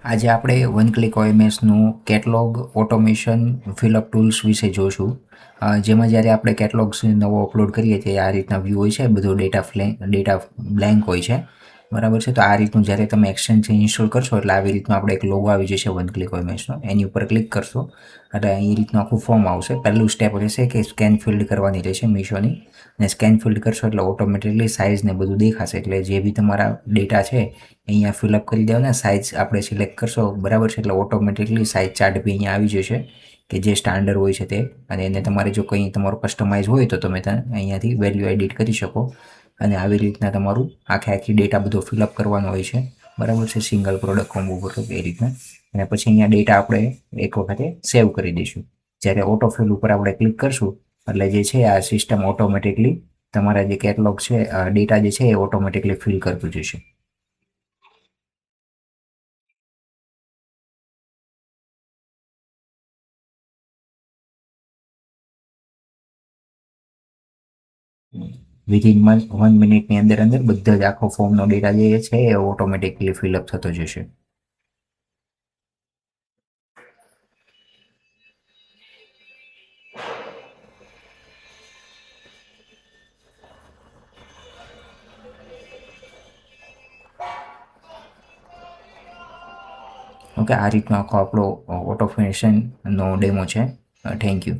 આજે આપણે one click ઓએમએસનું કેટલોગ ઓટોમેશન ફિલઅપ ટૂલ્સ વિશે જોશું. જેમાં જ્યારે આપણે કેટલોગ્સ નવો અપલોડ કરીએ છીએ આ રીતના વ્યૂ હોય છે, બધો ડેટા બ્લેન્ક હોય છે, બરાબર છે. તો આ રીતનું જ્યારે તમે એક્સટેન્શન ઇન્સ્ટોલ કરશો એટલે આવી રીતનું આપણે એક લોગો આવી જશે વન ક્લિક ઓએમએસનો. એની ઉપર ક્લિક કરશો એટલે એ રીતનું આખું ફોર્મ આવશે. પહેલું સ્ટેપ રહેશે કે સ્કેન ફિલ્ડ કરવાની રહેશે મીશોની, અને સ્કેન ફિલ્ડ કરશો એટલે ઓટોમેટિકલી સાઇઝ ને બધું દેખાશે. એટલે જે બી તમારા ડેટા છે અહીંયા ફિલઅપ કરી દેવાના, સાઇઝ આપણે સિલેક્ટ કરશો, બરાબર છે. એટલે ઓટોમેટિકલી સાઇઝ ચાર્ટ બી અહીંયા આવી જશે કે જે સ્ટાન્ડર્ડ હોય છે તે. અને એને તમારે જો કંઈ તમારું કસ્ટમાઇઝ હોય તો તમે અહીંયાથી વેલ્યુ એડિટ કરી શકો. અને આવી રીતના તમારું આખી ડેટા બધો ફિલઅપ કરવાનો હોય છે, બરાબર છે. સિંગલ પ્રોડક્ટ કોમ્બો પર એ રીતના. અને પછી અહીંયા ડેટા આપણે એક વખતે સેવ કરી દઈશું. જ્યારે ઓટોફિલ ઉપર આપણે ક્લિક કરશું એટલે જે છે આ સિસ્ટમ ઓટોમેટિકલી તમારા જે કેટલોગ છે ડેટા જે છે એ ઓટોમેટિકલી ફિલ કરતું જશે. વિધિન 1 મિનિટની અંદર બધા જ આખો ફોર્મનો ડેટા જે છે એ ઓટોમેટિકલી ફિલઅપ થતો જશે. ઓકે, આ રીતનો આખો આપણો ઓટોમેશનનો ડેમો છે. Thank you.